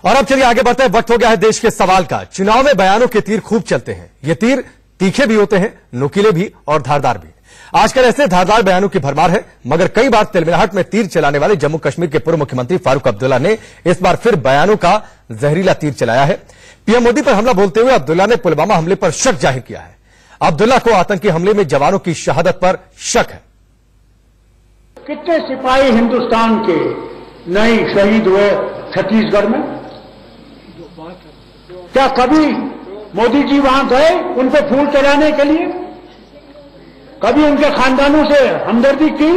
और अब चलिए आगे बढ़ते हैं। वक्त हो गया है देश के सवाल का। चुनाव में बयानों के तीर खूब चलते हैं। ये तीर तीखे भी होते हैं, नुकीले भी और धारदार भी। आजकल ऐसे धारदार बयानों की भरमार है, मगर कई बार तिलमिलाहट में तीर चलाने वाले जम्मू कश्मीर के पूर्व मुख्यमंत्री फारूक अब्दुल्ला ने इस बार फिर बयानों का जहरीला तीर चलाया है। पीएम मोदी पर हमला बोलते हुए अब्दुल्ला ने पुलवामा हमले पर शक जाहिर किया है। अब्दुल्ला को आतंकी हमले में जवानों की शहादत पर शक है। कितने सिपाही हिंदुस्तान के नहीं शहीद हुए छत्तीसगढ़ में? क्या कभी मोदी जी वहां गए उन पे फूल चढ़ाने के लिए? कभी उनके खानदानों से हमदर्दी की?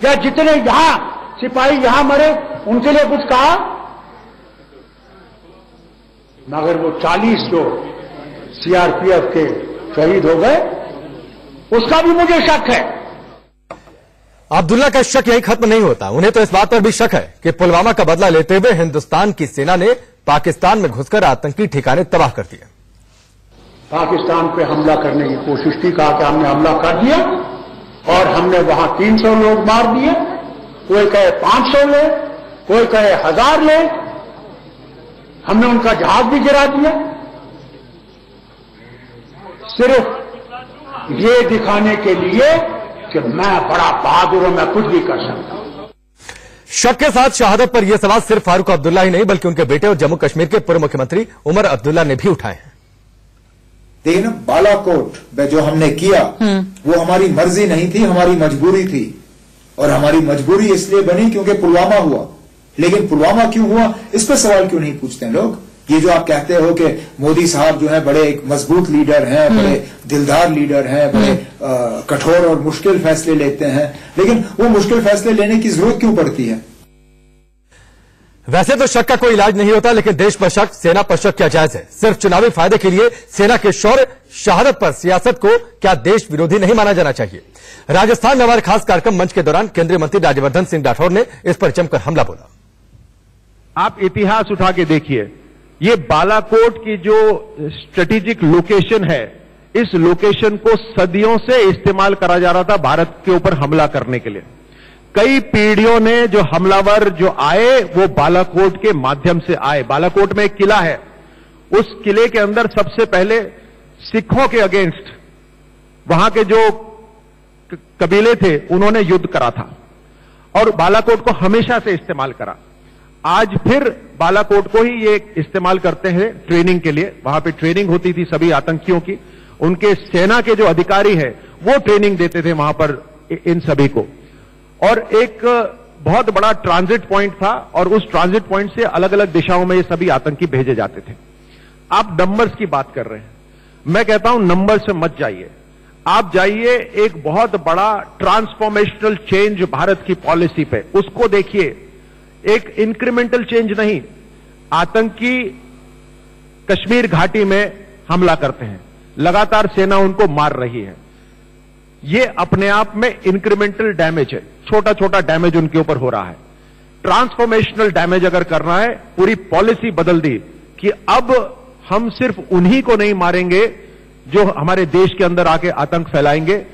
या जितने यहां सिपाही यहां मरे उनके लिए कुछ कहा? मगर वो 40 जो सीआरपीएफ के शहीद हो गए, उसका भी मुझे शक है। अब्दुल्ला का शक यही खत्म नहीं होता। उन्हें तो इस बात पर भी शक है कि पुलवामा का बदला लेते हुए हिंदुस्तान की सेना ने पाकिस्तान में घुसकर आतंकी ठिकाने तबाह कर दिए। पाकिस्तान पे हमला करने की कोशिश थी, कहा कि हमने हमला कर दिया और हमने वहां 300 लोग मार दिए। कोई कहे 500 लोग, कोई कहे 1000 लोग। हमने उनका जहाज भी गिरा दिया, सिर्फ ये दिखाने के लिए कि मैं बड़ा बहादुर हूं, मैं कुछ भी कर सकता हूं। शक के साथ शहादत पर यह सवाल सिर्फ फारूक अब्दुल्ला ही नहीं बल्कि उनके बेटे और जम्मू कश्मीर के पूर्व मुख्यमंत्री उमर अब्दुल्ला ने भी उठाए हैं। देखिए ना, बालाकोट में जो हमने किया वो हमारी मर्जी नहीं थी, हमारी मजबूरी थी। और हमारी मजबूरी इसलिए बनी क्योंकि पुलवामा हुआ। लेकिन पुलवामा क्यों हुआ, इस पर सवाल क्यों नहीं पूछते हैं लोग? ये जो आप कहते हो कि मोदी साहब जो है बड़े एक मजबूत लीडर हैं, बड़े दिलदार लीडर हैं, बड़े कठोर और मुश्किल फैसले लेते हैं, लेकिन वो मुश्किल फैसले लेने की जरूरत क्यों पड़ती है? वैसे तो शक का कोई इलाज नहीं होता, लेकिन देश पर शक, सेना पर शक क्या जायज है? सिर्फ चुनावी फायदे के लिए सेना के शौर्य, शहादत पर सियासत को क्या देश विरोधी नहीं माना जाना चाहिए? राजस्थान में हमारे खास कार्यक्रम मंच के दौरान केंद्रीय मंत्री राज्यवर्धन सिंह राठौर ने इस पर जमकर हमला बोला। आप इतिहास उठा के देखिए, ये बालाकोट की जो स्ट्रेटेजिक लोकेशन है, इस लोकेशन को सदियों से इस्तेमाल करा जा रहा था भारत के ऊपर हमला करने के लिए। कई पीढ़ियों ने जो हमलावर जो आए वो बालाकोट के माध्यम से आए। बालाकोट में एक किला है, उस किले के अंदर सबसे पहले सिखों के अगेंस्ट वहां के जो कबीले थे उन्होंने युद्ध करा था और बालाकोट को हमेशा से इस्तेमाल करा। आज फिर बालाकोट को ही ये इस्तेमाल करते हैं ट्रेनिंग के लिए। वहां पे ट्रेनिंग होती थी सभी आतंकियों की, उनके सेना के जो अधिकारी हैं वो ट्रेनिंग देते थे वहां पर इन सभी को। और एक बहुत बड़ा ट्रांजिट पॉइंट था और उस ट्रांजिट पॉइंट से अलग अलग दिशाओं में ये सभी आतंकी भेजे जाते थे। आप नंबर्स की बात कर रहे हैं, मैं कहता हूं नंबर से मत जाइए। आप जाइए एक बहुत बड़ा ट्रांसफॉर्मेशनल चेंज भारत की पॉलिसी पे, उसको देखिए। एक इंक्रीमेंटल चेंज नहीं। आतंकी कश्मीर घाटी में हमला करते हैं, लगातार सेना उनको मार रही है। ये अपने आप में इंक्रीमेंटल डैमेज है, छोटा छोटा डैमेज उनके ऊपर हो रहा है। ट्रांसफॉर्मेशनल डैमेज अगर करना है, पूरी पॉलिसी बदल दी कि अब हम सिर्फ उन्हीं को नहीं मारेंगे जो हमारे देश के अंदर आके आतंक फैलाएंगे।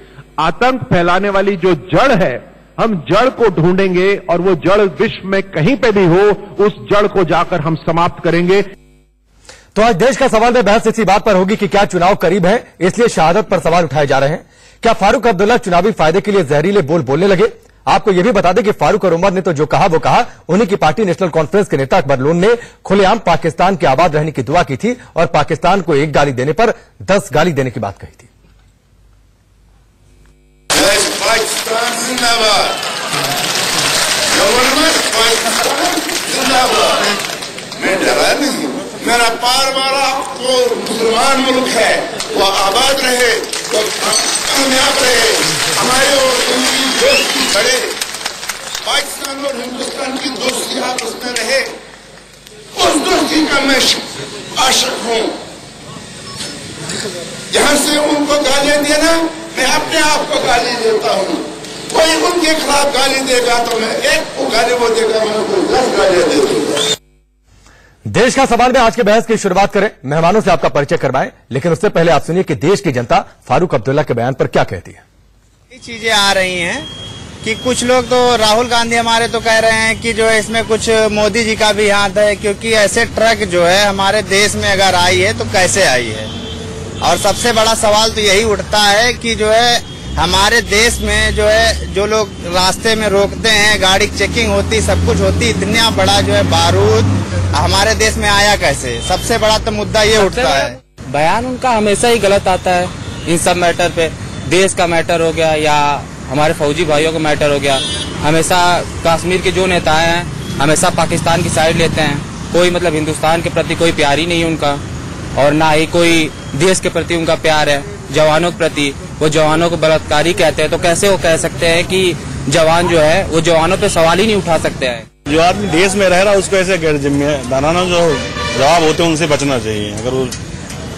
आतंक फैलाने वाली जो जड़ है, हम जड़ को ढूंढेंगे और वो जड़ विश्व में कहीं पे भी हो, उस जड़ को जाकर हम समाप्त करेंगे। तो आज देश का सवाल में बहस इसी बात पर होगी कि क्या चुनाव करीब है, इसलिए शहादत पर सवाल उठाए जा रहे हैं। क्या फारूक अब्दुल्ला चुनावी फायदे के लिए जहरीले बोल बोलने लगे? आपको यह भी बता दें कि फारूक और उमर ने तो जो कहा वो कहा। उन्हीं की पार्टी नेशनल कॉन्फ्रेंस के नेता अकबर लोन ने खुलेआम पाकिस्तान के आबाद रहने की दुआ की थी और पाकिस्तान को एक गाली देने पर 10 गाली देने की बात कही थी। पाकिस्तान जिंदाबाद, गवर्नमेंट पाकिस्तान जिंदाबाद। मैं डरा नहीं हूं, मेरा पार वाला वो मुसलमान मुल्क है, वो आबाद रहे, वो कामयाब रहे, हमारे और उनकी दोस्ती बढ़े, पाकिस्तान और हिंदुस्तान की दोस्ती आपस में रहे, उस दोस्ती का मैं आशिक हूं। यहां से उनको गालियां देना, मैं अपने आप को गाली देता हूं। कोई उनके खिलाफ गाली देगा तो मैं एक को गाली वो देगा, मैं उनको 10 गालियां दे दूंगा। देश का सवाल में आज के बहस की शुरुआत करें। मेहमानों से आपका परिचय करवाएं, लेकिन उससे पहले आप सुनिए कि देश की जनता फारूक अब्दुल्ला के बयान पर क्या कहती है। चीजें आ रही हैं कि कुछ लोग तो राहुल गांधी हमारे तो कह रहे हैं कि जो है इसमें कुछ मोदी जी का भी हाथ है, क्योंकि ऐसे ट्रक जो है हमारे देश में अगर आई है तो कैसे आई है। और सबसे बड़ा सवाल तो यही उठता है कि जो है हमारे देश में जो है जो लोग रास्ते में रोकते हैं, गाड़ी चेकिंग होती, सब कुछ होती, इतना बड़ा जो है बारूद हमारे देश में आया कैसे, सबसे बड़ा तो मुद्दा ये उठता है। बयान उनका हमेशा ही गलत आता है इन सब मैटर पे। देश का मैटर हो गया या हमारे फौजी भाइयों का मैटर हो गया, हमेशा कश्मीर के जो नेता हैं हमेशा पाकिस्तान की साइड लेते हैं। कोई मतलब हिंदुस्तान के प्रति कोई प्यार ही नहीं है उनका, और ना ही कोई देश के प्रति उनका प्यार है। जवानों के प्रति वो जवानों को बलात्कारी कहते हैं, तो कैसे वो कह सकते हैं कि जवान जो है वो जवानों पे सवाल ही नहीं उठा सकते हैं। जो आदमी देश में रह रहा है उसको ऐसे गैर जिम्मेदाराना जो जवाब होते हैं उनसे बचना चाहिए। अगर वो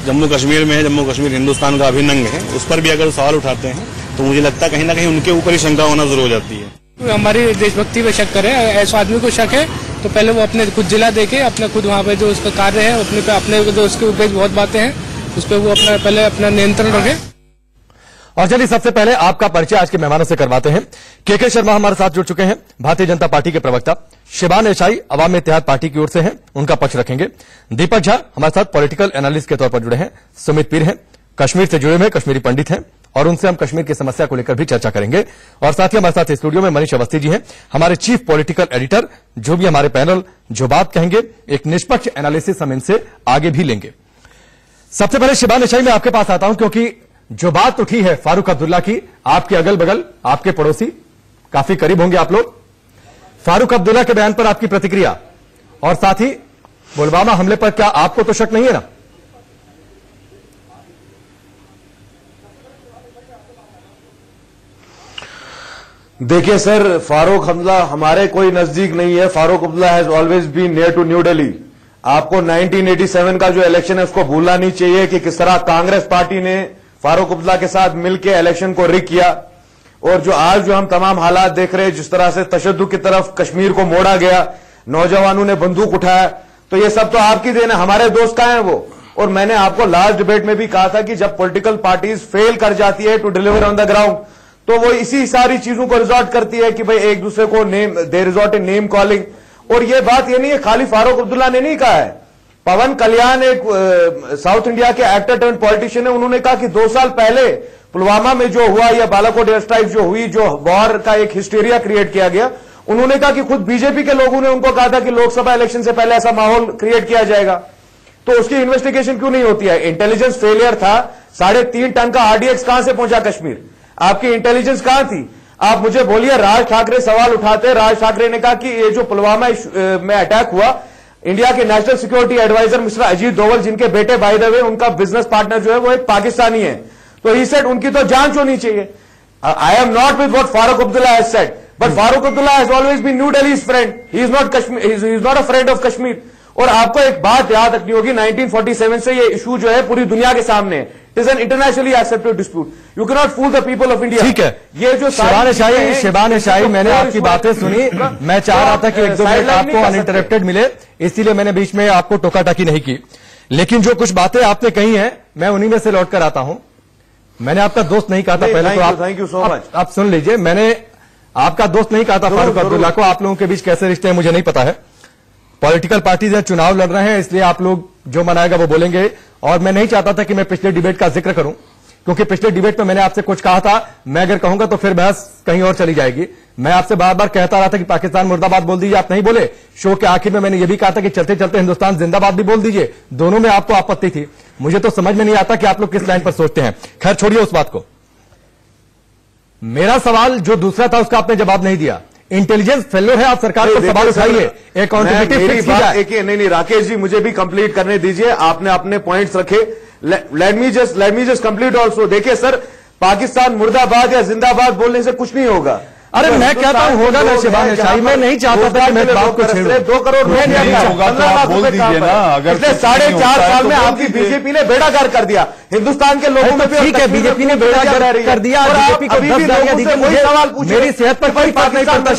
जम्मू कश्मीर में है, जम्मू कश्मीर हिंदुस्तान का अभिन्न अंग है, उस पर भी अगर सवाल उठाते हैं तो मुझे लगता है कहीं ना कहीं उनके ऊपर ही शंका होना जरूर हो जाती है। हमारी देशभक्ति पे शक करे, ऐसे आदमी को शक है तो पहले वो अपने खुद जिला देखे, अपने खुद वहाँ पे जो उसका कार्य है अपने जो उसके ऊपर बहुत बातें हैं उस पर वो पहले अपना नियंत्रण रखे। और चलिए सबसे पहले आपका परिचय आज के मेहमानों से करवाते हैं। के शर्मा हमारे साथ जुड़ चुके हैं, भारतीय जनता पार्टी के प्रवक्ता। शिबान एशाई अवाम इत्तेहाद पार्टी की ओर से हैं, उनका पक्ष रखेंगे। दीपक झा हमारे साथ पॉलिटिकल एनालिस्ट के तौर पर जुड़े हैं। सुमित पीर हैं, कश्मीर से जुड़े हुए कश्मीरी पंडित हैं और उनसे हम कश्मीर की समस्या को लेकर भी चर्चा करेंगे। और साथ ही हमारे साथ स्टूडियो में मनीष अवस्थी जी हैं, हमारे चीफ पॉलिटिकल एडिटर, जो भी हमारे पैनल जो बात कहेंगे एक निष्पक्ष एनालिसिस हम इनसे आगे भी लेंगे। सबसे पहले शिबान एशाई में आपके पास आता हूं, क्योंकि जो बात उठी है फारूक अब्दुल्ला की, आपके अगल बगल आपके पड़ोसी काफी करीब होंगे आप लोग। फारूक अब्दुल्ला के बयान पर आपकी प्रतिक्रिया, और साथ ही पुलवामा हमले पर क्या आपको तो शक नहीं है ना? देखिए सर, फारूक अब्दुल्ला हमारे कोई नजदीक नहीं है। Farooq Abdullah has always been near to New Delhi. आपको 1987 का जो इलेक्शन है उसको भूलना नहीं चाहिए कि किस तरह कांग्रेस पार्टी ने फारूक अब्दुल्ला के साथ मिलकर इलेक्शन को रिग किया, और जो आज जो हम तमाम हालात देख रहे हैं, जिस तरह से तशद्दुद की तरफ कश्मीर को मोड़ा गया, नौजवानों ने बंदूक उठाया, तो ये सब तो आपकी देन है। हमारे दोस्त कहां हैं वो? और मैंने आपको लास्ट डिबेट में भी कहा था कि जब पॉलिटिकल पार्टीज फेल कर जाती है to deliver on the ground, तो वो इसी सारी चीजों को रिजॉर्ट करती है कि भाई एक दूसरे को दे रिजॉर्ट इन नेम कॉलिंग। और ये बात ये नहीं है खाली फारूक अब्दुल्ला ने नहीं कहा है, पवन कल्याण एक साउथ इंडिया के एक्टर टर्न पॉलिटिशियन है, उन्होंने कहा कि 2 साल पहले पुलवामा में जो हुआ या बालाकोट एयर स्ट्राइक जो हुई, जो वॉर का एक हिस्टीरिया क्रिएट किया गया, उन्होंने कहा कि खुद बीजेपी के लोगों ने उनको कहा था कि लोकसभा इलेक्शन से पहले ऐसा माहौल क्रिएट किया जाएगा, तो उसकी इन्वेस्टिगेशन क्यों नहीं होती है? इंटेलिजेंस फेलियर था। 3.5 टन का आरडीएक्स कहां से पहुंचा कश्मीर? आपकी इंटेलिजेंस कहां थी? आप मुझे बोलिए, राज ठाकरे सवाल उठाते, राज ठाकरे ने कहा कि ये जो पुलवामा में अटैक हुआ, इंडिया के national security advisor mister Ajit Doval, जिनके बेटे बाय द वे उनका बिजनेस पार्टनर जो है वो एक पाकिस्तानी है, तो ही सेड उनकी तो जांच होनी चाहिए। I am not with what Farooq Abdullah has said, but Farooq Abdullah has always been New Delhi's friend, he is not Kashmir, he is not a friend of Kashmir. और आपको एक बात याद रखनी होगी, 1947 से ये इशू जो है पूरी दुनिया के सामने है। It is an internationally accepted dispute, you can not fool the people of India. ठीक है, ये जो शिबान एशाई, मैंने आपकी बातें सुनी, मैं चाह रहा था कि 1-2 मिनट आपको अनइंटरप्टेड मिले, इसीलिए मैंने बीच में आपको टोका टाकी नहीं की। लेकिन जो कुछ बातें आपने कही हैं, मैं उन्हीं में से लौट कर आता हूं। मैंने आपका दोस्त नहीं कहा था पहले, तो आप थैंक यू सो मच। आप सुन लीजिए, मैंने आपका दोस्त नहीं कहा था फारूक अब्दुल्ला को। आप लोगों के बीच कैसे रिश्ते हैं मुझे नहीं पता है। पॉलिटिकल पार्टीज चुनाव लड़ रहे हैं, इसलिए आप लोग जो मनाएगा वो बोलेंगे, और मैं नहीं चाहता था कि मैं पिछले डिबेट का जिक्र करूं, क्योंकि पिछले डिबेट में मैंने आपसे कुछ कहा था, मैं अगर कहूंगा तो फिर बहस कहीं और चली जाएगी। मैं आपसे बार बार कहता रहा था कि पाकिस्तान मुर्दाबाद बोल दीजिए, आप नहीं बोले। शो के आखिर में मैंने ये भी कहा था कि चलते चलते हिंदुस्तान जिंदाबाद भी बोल दीजिए, दोनों में आपको आपत्ति थी। मुझे तो समझ में नहीं आता कि आप लोग किस लाइन पर सोचते हैं। खैर छोड़िए उस बात को। मेरा सवाल जो दूसरा था उसका आपने जवाब नहीं दिया। इंटेलिजेंस फेलियर है, आप सरकार को सवाल उठाइए, अकाउंटेबिलिटी फिक्स की जाए। नहीं राकेश जी, मुझे भी कंप्लीट करने दीजिए, आपने अपने पॉइंट्स रखे। Let me just complete also. देखिए सर, पाकिस्तान मुर्दाबाद या जिंदाबाद बोलने से कुछ नहीं होगा। अरे मैं कहता हूं होगा ना शिबान एशाई, मैं नहीं चाहता था कि मैं बात को छेड़ूं। 2 करोड़ में होगा तो आप बोल दीजिए ना। अगर 4.5 साल में आपकी बीजेपी ने बेड़ा गर्क कर दिया, हिंदुस्तान के लोगों में ठीक है, बीजेपी ने बेड़ा गर्क कर दिया, बीजेपी को 10 गालियां दी। मुझे सवाल पूछे, मेरी सेहत पर कोई फर्क नहीं पड़ता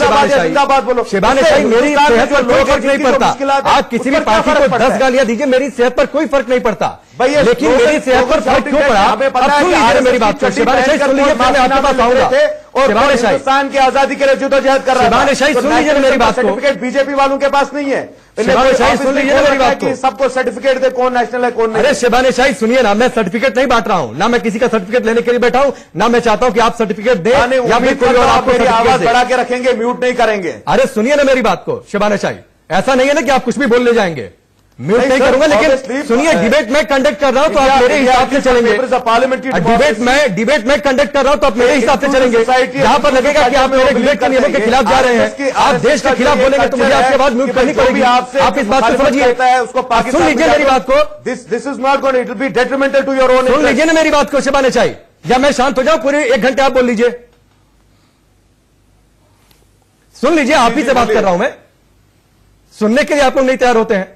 शिबान एशाई, मेरी सेहत पर कोई फर्क नहीं पड़ता। आप किसी भी पार्टी को 10 गालियां दीजिए, मेरी सेहत पर कोई फर्क नहीं पड़ता। लेकिन मेरी सेहत पर फर्क क्यों पड़ा? अब सुन लीजिए मेरी बात को शिबान एशाई, सुन लीजिए, मैं आपके पास आऊंगा। और हिंदुस्तान की आजादी के लिए जद्दोजहद कर रहा है। सुन लीजिए मेरी बात को, सर्टिफिकेट बीजेपी वालों के पास नहीं है। सुन लीजिए मेरी बात को, सबको सर्टिफिकेट दे कौन नेशनल है कौन नहीं। अरे शिबानी शाही सुनिए ना, मैं सर्टिफिकेट नहीं बांट रहा हूं, ना मैं किसी का सर्टिफिकेट लेने के लिए बैठा हूं, ना मैं चाहता हूं कि आप सर्टिफिकेट दें या फिर कोई और आपको आवाज बढ़ा के रखेंगे, म्यूट नहीं करेंगे। अरे सुनिए ना मेरी बात को शिबानी शाही, ऐसा नहीं है ना कि आप कुछ भी बोल ले जाएंगे, म्यूट नहीं करूंगा, लेकिन सुनिए डिबेट में कंडक्ट कर रहा हूं तो आप मेरे हिसाब से चलेंगे। डिबेट में कंडक्ट कर रहा हूं तो आप मेरे हिसाब से चलेंगे। जहां पर लगेगा कि आप मेरे डिबेट के नियमों के खिलाफ जा रहे हैं, आप देश के खिलाफ बोलेंगे तो मुझे आपके बाद म्यूट करनी पड़ेगी। आप इस बात को समझिए, सुन लीजिए मेरी बात को। This is not going, it will be detrimental to your own. सुन लीजिए ना मेरी बात को शिबानी शाही, या मैं शांत हो जाऊं पूरे 1 घंटे आप बोल लीजिए। सुन लीजिए, आप ही से बात कर रहा हूं मैं, सुनने के लिए आप लोग नहीं तैयार होते हैं।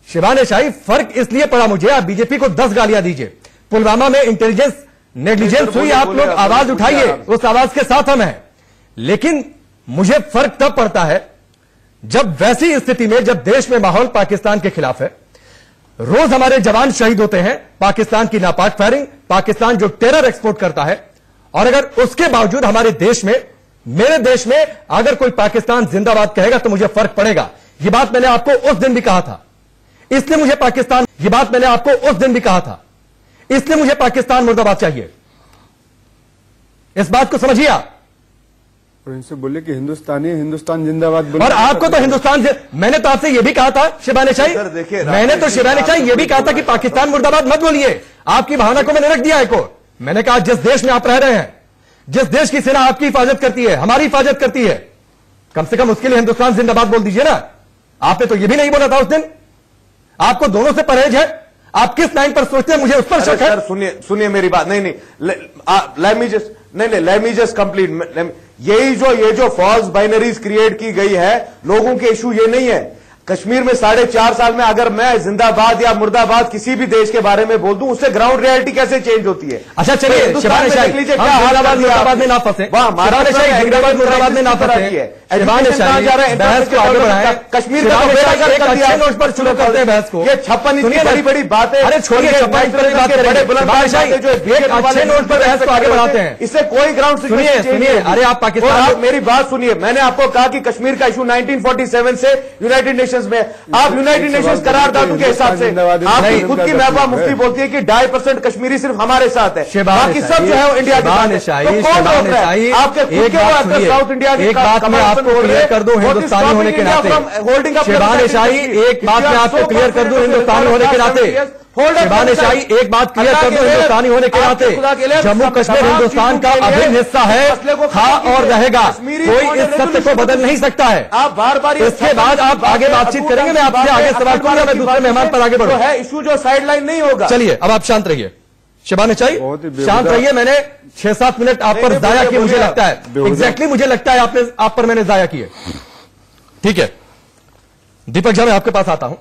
शिबानी शाही, फर्क इसलिए पड़ा मुझे, आप बीजेपी को 10 गालियां दीजिए, पुलवामा में इंटेलिजेंस नेग्लिजेंस हुई, आप लोग आवाज उठाइए, उस आवाज के साथ हम हैं, लेकिन मुझे फर्क तब पड़ता है जब वैसी स्थिति में, जब देश में माहौल पाकिस्तान के खिलाफ है, रोज हमारे जवान शहीद होते हैं, पाकिस्तान की नापाक फायरिंग, पाकिस्तान जो टेरर एक्सपोर्ट करता है, और अगर उसके बावजूद हमारे देश में, मेरे देश में अगर कोई पाकिस्तान जिंदाबाद कहेगा तो मुझे फर्क पड़ेगा। यह बात मैंने आपको उस दिन भी कहा था, इसलिए मुझे पाकिस्तान, यह बात मैंने आपको उस दिन भी कहा था, इसलिए मुझे पाकिस्तान मुर्दाबाद चाहिए। इस बात को समझिए आप। और इनसे बोले कि हिंदुस्तानी हिंदुस्तान जिंदाबाद बोले, और आपको तो हिंदुस्तान से, मैंने तो आपसे यह भी कहा था शिबानी शाही, मैंने तो शिबानी शाही यह भी कहा था कि पाकिस्तान मुर्दाबाद मत बोलिए। आपकी भावना को मैंने रख दिया है को, मैंने कहा जिस देश में आप रह रहे हैं, जिस देश की सेना आपकी हिफाजत करती है, हमारी हिफाजत करती है, कम से कम उसके लिए हिंदुस्तान जिंदाबाद बोल दीजिए ना। आपने तो यह भी नहीं बोला था उस दिन। आपको दोनों से परहेज है, आप किस लाइन पर सोचते हैं, मुझे उस पर शक है। सुनिए मेरी बात, नहीं लेट मी जस्ट कंप्लीट। ये जो फॉल्स बाइनरीज क्रिएट की गई है, लोगों के इशू ये नहीं है। कश्मीर में 4.5 साल में अगर मैं जिंदाबाद या मुर्दाबाद किसी भी देश के बारे में बोल दूं, उससे ग्राउंड रियलिटी कैसे चेंज होती है। अच्छा चलिए, शिबानी शाही जिंदाबाद मुर्दाबाद में ना फंसे, शिबानी शाही जिंदाबाद मुर्दाबाद में ना फंसे, शिबानी शाही बहस को आगे बढ़ाएं, कश्मीर का एक अच्छे नोट पर शुरू करते हैं बहस को। ये 56 इतनी बड़ी बड़ी बातें, अरे छोड़िए 56 पर बात करेंगे, शिबानी शाही एक अच्छे नोट पर बहस को आगे बढ़ाते हैं, इससे कोई ग्राउंड सुनिए। अरे आप पाकिस्तान, मेरी बात सुनिए, मैंने आपको कहा कि कश्मीर का इशू 1947 से यूनाइटेड नेशंस में, आप यूनाइटेड नेशंस करारदादों के हिसाब से, आपकी खुद की महबूबा मुफ्ती बोलती है कि 2.5% कश्मीरी सिर्फ हमारे साथ है, बाकी सब जो है वो इंडिया के साथ है। तो कौन रोक रहा है? आपके खुद के वो साउथ इंडिया की एक बात मैं आपको क्लियर कर दूं हिंदुस्तानी होने के नाते, शिबानी शाही एक बात मैं आपको क्लियर कर दूं हिंदुस्तानी होने के नाते, शिबानी शाही एक बात क्लियर कर दूं हिंदुस्तानी होने के नाते, जम्मू कश्मीर हिंदुस्तान का अभिन्न हिस्सा है, था और रहेगा, कोई इस सत्य को बदल नहीं सकता है। आप बार-बार इसके बाद आप आगे बातचीत करेंगे, मैं आपसे आगे सवाल करूंगा, मैं दूसरे मेहमान पर आगे बढ़ूंगा। है इशू जो साइडलाइन नहीं होगा। चलिए अब आप शांत रहिए, शिबानी शाही शांत रहिए। मैंने 6-7 मिनट आप पर जाया किए, मुझे लगता है एग्जैक्टली मुझे लगता है आप पर मैंने जाया किए, ठीक है। दीपक झा मैं आपके पास आता हूं।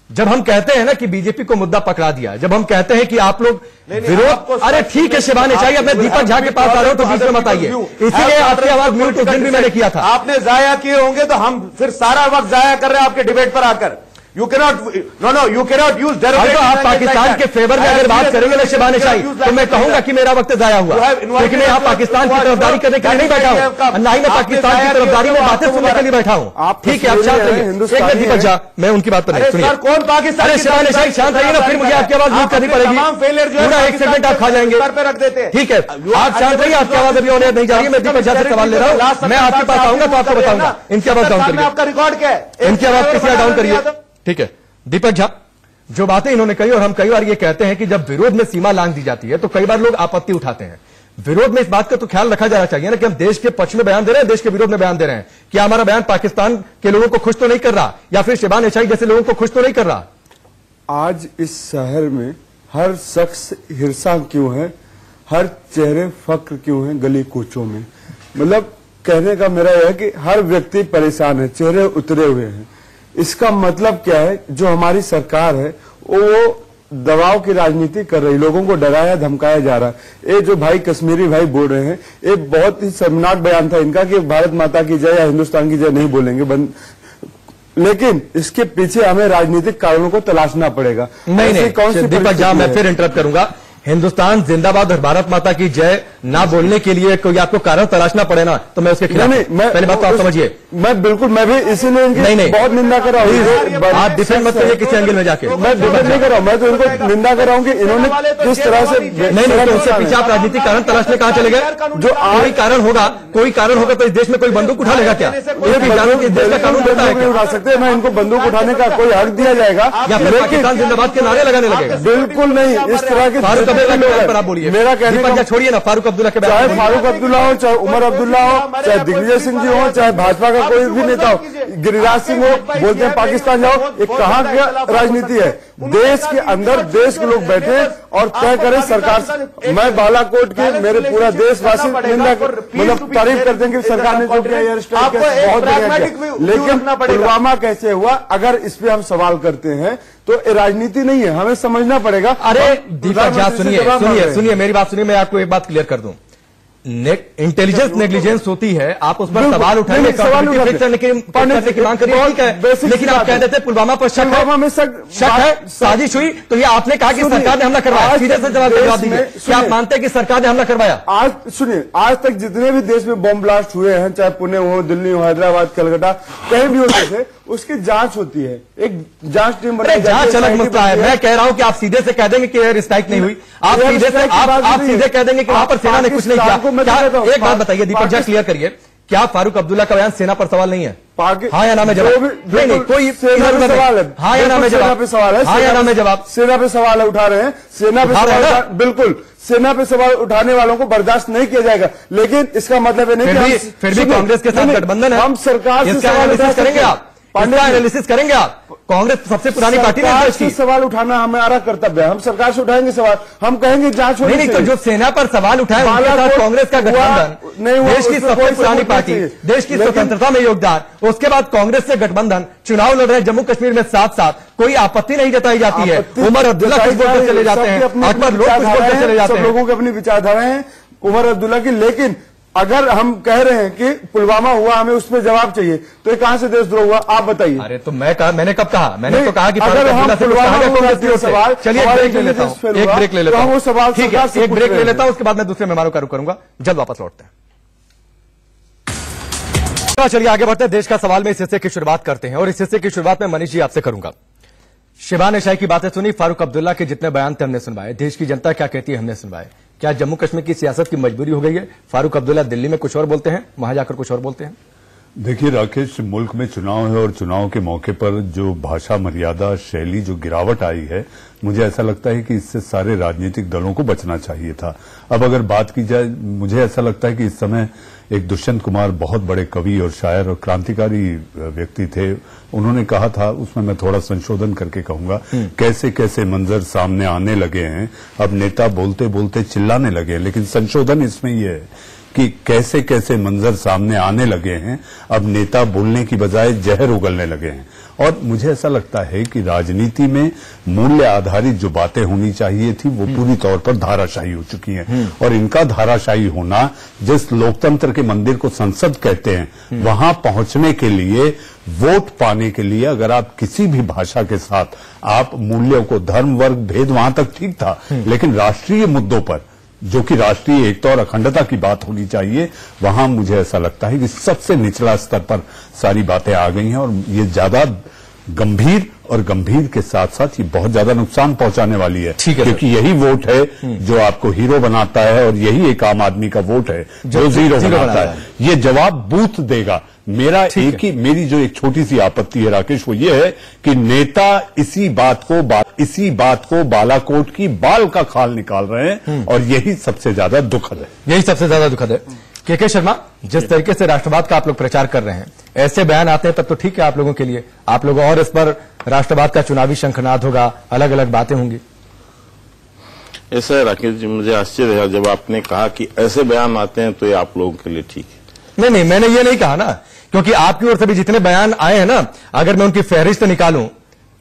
जब हम कहते हैं ना कि बीजेपी को मुद्दा पकड़ा दिया, जब हम कहते हैं कि आप लोग विरोध, अरे ठीक है शिबानी शाही, अब मैं दीपक झा के पास आ रहा हूं तो बीच में मत आइए, इसीलिए आपकी आवाज म्यूट उस दिन भी मैंने किया था। आपने जाया किए होंगे तो हम फिर सारा वक्त जाया कर रहे हैं आपके डिबेट पर आकर। यू कैनॉट यूज तो आप पाकिस्तान के फेवर में अगर बात करेंगे ना शिबानी शाही, तो मैं कहूंगा कि मेरा वक्त जाया हुआ, लेकिन मैं यहाँ पाकिस्तान की तरफदारी करने के लिए नहीं बैठा हूँ, ना ही मैं पाकिस्तान की तरफदारी में बातें सुनने के लिए बैठा हूँ। ठीक है, आप शांत रहिए, एक मिनट दीपक झा, मैं उनकी बात पर नहीं सुनिए। कौन पाकिस्तान? अरे शिबानी शाही शांत रहिए ना, फिर मुझे आपकी आवाज म्यूट करनी पड़ेगी, पूरा 1 सेकंड आप खा जाएंगे, रख देते। ठीक है, आप शांत रहिए, आपकी आवाज अभी ऑन नहीं जा रही है, मैं दीपक झा से सवाल ले रहा हूँ, मैं आपके पास आऊंगा तो आपको बताऊंगा। इनकी आवाज डाउन करिए, आपका रिकॉर्ड क्या है? इनकी आवाज किसी डाउन करिए, ठीक है। दीपक झा, जो बातें इन्होंने कही, और हम कई बार ये कहते हैं कि जब विरोध में सीमा लांघ दी जाती है तो कई बार लोग आपत्ति उठाते हैं। विरोध में इस बात का तो ख्याल रखा जाना चाहिए ना कि हम देश के पक्ष में बयान दे रहे हैं, देश के विरोध में बयान दे रहे हैं, क्या हमारा बयान पाकिस्तान के लोगों को खुश तो नहीं कर रहा, या फिर शिबानी शाही जैसे लोगों को खुश तो नहीं कर रहा। आज इस शहर में हर शख्स हिरसा क्यों है, हर चेहरे फक्र क्यों है गली कूचों में। मतलब कहने का मेरा यह है कि हर व्यक्ति परेशान है, चेहरे उतरे हुए हैं। इसका मतलब क्या है, जो हमारी सरकार है वो दबाव की राजनीति कर रही, लोगों को डराया धमकाया जा रहा है। ये जो भाई कश्मीरी भाई बोल रहे हैं, ये बहुत ही शर्मनाक बयान था इनका कि भारत माता की जय या हिंदुस्तान की जय नहीं बोलेंगे, लेकिन इसके पीछे हमें राजनीतिक कारणों को तलाशना पड़ेगा। नहीं कौन सी दीपक झा, मैं फिर इंटरप्ट करूंगा। हिंदुस्तान जिंदाबाद और भारत माता की जय ना बोलने के लिए कोई आपको कारण तलाशना पड़े ना, तो मैं उसके खिलाफ पहले बात तो आप समझिए। मैं बिल्कुल, मैं भी इसीलिए नहीं बहुत निंदा कर रहा हूँ। आप डिफेंड मत करिए किसी एंगल में जाके। मैं डिफेंड नहीं कर रहा हूँ, मैं तो इनको निंदा कर रहा हूँ कि इन्होंने किस तरह से नहीं, तो उससे पीछे आप राजनीतिक कारण तलाशने कहाँ चले गए? जो कोई कारण होगा तो इस देश में कोई बंदूक उठा लेगा क्या? देश का कानून देता है नहीं उठा सकते, मैं इनको बंदूक उठाने का कोई हक दिया जाएगा या फिर पाकिस्तान जिंदाबाद के नारे लगाने लगेगा? बिल्कुल नहीं, इस तरह के फारूक अब्दुल्ला के बयान पर आप बोलिए। मेरा कहने का छोड़िए ना, फारूक अब्दुल्ला के चाहे फारूक अब्दुल्ला हो, चाहे उमर अब्दुल्ला हो, चाहे दिग्विजय सिंह जी हो, चाहे भाजपा का कोई भी नेता हो, गिरिराज सिंह हो, बोलते हैं पाकिस्तान जाओ, ये कहाँ का राजनीति है? देश के अंदर देश के लोग बैठे और तय करें सरकार। मैं बालाकोट के मेरे पूरा देशवासी निंदा मतलब तारीफ करते हैं कि सरकार ने जो किया एयर स्ट्राइक बहुत बढ़िया किया, लेकिन पुलवामा कैसे हुआ अगर इस पे हम सवाल करते हैं तो ये राजनीति नहीं है, हमें समझना पड़ेगा। अरे दीपक जी सुनिए मेरी बात सुनिए, मैं आपको एक बात क्लियर कर दूं। इंटेलिजेंस नेग्लिजेंस होती है, आप उस पर सवाल उठाएंगे, करने की मांग करिए, ठीक है, लेकिन आप कह देते पुलवामा पर शक है, साजिश हुई, तो ये आपने कहा कि सरकार ने हमला करवाया। सीधे से जवाब दीजिए, क्या आप मानते हैं कि सरकार ने हमला करवाया? आज सुनिए, आज तक जितने भी देश में बॉम्ब ब्लास्ट हुए हैं, चाहे पुणे हो, दिल्ली हो, हैदराबाद, कलकत्ता, कहीं भी होते थे, उसकी जांच होती है, एक जांच टीम बनाई जाती है। जांच अलग मसला है, मैं कह रहा हूं कि आप सीधे से कह देंगे कि एयर स्ट्राइक नहीं हुई, आप सीधे कह देंगे कि वहां पर सेना ने कुछ नहीं किया। एक बात बताइए दीपक जी, क्लियर करिए, क्या फारूक अब्दुल्ला का बयान सेना पर सवाल नहीं है? हाँ या ना में जवाब? नहीं, कोई सवाल है। हाँ या ना में जवाब? सवाल है। हाँ या ना में जवाब? सेना पे सवाल उठा रहे हैं, सेना पे सवाल, बिल्कुल सेना पे सवाल उठाने वालों को बर्दाश्त नहीं किया जाएगा, लेकिन इसका मतलब नहीं कि फिर भी कांग्रेस के साथ गठबंधन है, हम सरकार से सवाल करेंगे, आप एनालिसिस करेंगे? आप कांग्रेस सबसे पुरानी पार्टी है, से सवाल उठाना हमारा कर्तव्य है, हम सरकार से उठाएंगे सवाल, हम कहेंगे जांच होनी चाहिए। नहीं, तो जो सेना पर सवाल उठाए उनके साथ कांग्रेस का गठबंधन नहीं, देश की सबसे पुरानी पार्टी, देश की स्वतंत्रता में योगदान, उसके बाद कांग्रेस से गठबंधन, चुनाव लड़ रहे जम्मू कश्मीर में साथ कोई आपत्ति नहीं जताई जाती है। उमर अब्दुल्ला कुछ बोलकर चले जाते हैं, अकबर लोग कुछ बोलकर चले जाते हैं, लोगों की अपनी विचारधाराएं हैं उमर अब्दुल्ला की, लेकिन अगर हम कह रहे हैं कि पुलवामा हुआ, हमें उस पर जवाब चाहिए, तो ये कहां से देशद्रोह हुआ आप बताइए। अरे तो मैंने कब कहा? मैंने तो कहा कि अगर हम पुलवामा सवाल, चलिए ब्रेक ले लेता हूं, एक ब्रेक ले लेता हूं, वो सवाल ठीक है, एक ब्रेक ले लेता हूं, उसके बाद मैं दूसरे मेहमानों का रुख करूंगा, जल्द वापस लौटते हैं। चलिए आगे बढ़ते हैं, देश का सवाल में इस हिस्से की शुरुआत करते हैं, और इस हिस्से की शुरुआत में मनीष जी आपसे करूंगा। शिबान एशाई की बातें सुनी, फारूक अब्दुल्ला के जितने बयान थे हमने सुनवाए, देश की जनता क्या कहती है हमने सुनवाए। क्या जम्मू कश्मीर की सियासत की मजबूरी हो गई है? फारूक अब्दुल्ला दिल्ली में कुछ और बोलते हैं, वहां जाकर कुछ और बोलते हैं। देखिए राकेश, मुल्क में चुनाव है और चुनाव के मौके पर जो भाषा मर्यादा शैली जो गिरावट आई है, मुझे ऐसा लगता है कि इससे सारे राजनीतिक दलों को बचना चाहिए था। अब अगर बात की जाए, मुझे ऐसा लगता है कि इस समय एक दुष्यंत कुमार बहुत बड़े कवि और शायर और क्रांतिकारी व्यक्ति थे, उन्होंने कहा था, उसमें मैं थोड़ा संशोधन करके कहूंगा, कैसे कैसे मंजर सामने आने लगे हैं, अब नेता बोलते बोलते चिल्लाने लगे हैं, लेकिन संशोधन इसमें यह है कि कैसे कैसे मंजर सामने आने लगे हैं, अब नेता बोलने की बजाय जहर उगलने लगे हैं। और मुझे ऐसा लगता है कि राजनीति में मूल्य आधारित जो बातें होनी चाहिए थी वो पूरी तौर पर धाराशाही हो चुकी हैं, और इनका धाराशाही होना, जिस लोकतंत्र के मंदिर को संसद कहते हैं, वहां पहुंचने के लिए, वोट पाने के लिए, अगर आप किसी भी भाषा के साथ आप मूल्यों को, धर्म वर्ग भेद वहां तक ठीक था, लेकिन राष्ट्रीय मुद्दों पर जो कि राष्ट्रीय एकता और अखंडता की बात होनी चाहिए, वहां मुझे ऐसा लगता है कि सबसे निचला स्तर पर सारी बातें आ गई हैं, और ये ज्यादा गंभीर, और गंभीर के साथ साथ ये बहुत ज्यादा नुकसान पहुंचाने वाली है, क्योंकि यही वोट है जो आपको हीरो बनाता है, और यही एक आम आदमी का वोट है जो जीरो बनाता है। ये जवाब बूथ देगा। मेरी जो एक छोटी सी आपत्ति है राकेश, वो ये है कि नेता इसी बात को बालाकोट की बाल का खाल निकाल रहे हैं, और यही सबसे ज्यादा दुखद है। यही सबसे ज्यादा दुखद है। के शर्मा, जिस तरीके से राष्ट्रवाद का आप लोग प्रचार कर रहे हैं, ऐसे बयान आते हैं तब तो ठीक है आप लोगों के लिए, आप लोग और इस पर राष्ट्रवाद का चुनावी शंखनाद होगा, अलग अलग बातें होंगी। ऐसा है राकेश जी, मुझे आश्चर्य है जब आपने कहा कि ऐसे बयान आते हैं तो ये आप लोगों के लिए ठीक है। नहीं, मैंने ये नहीं कहा ना, क्योंकि आपकी ओर से भी जितने बयान आए हैं ना, अगर मैं उनकी फहरिस्त निकालूं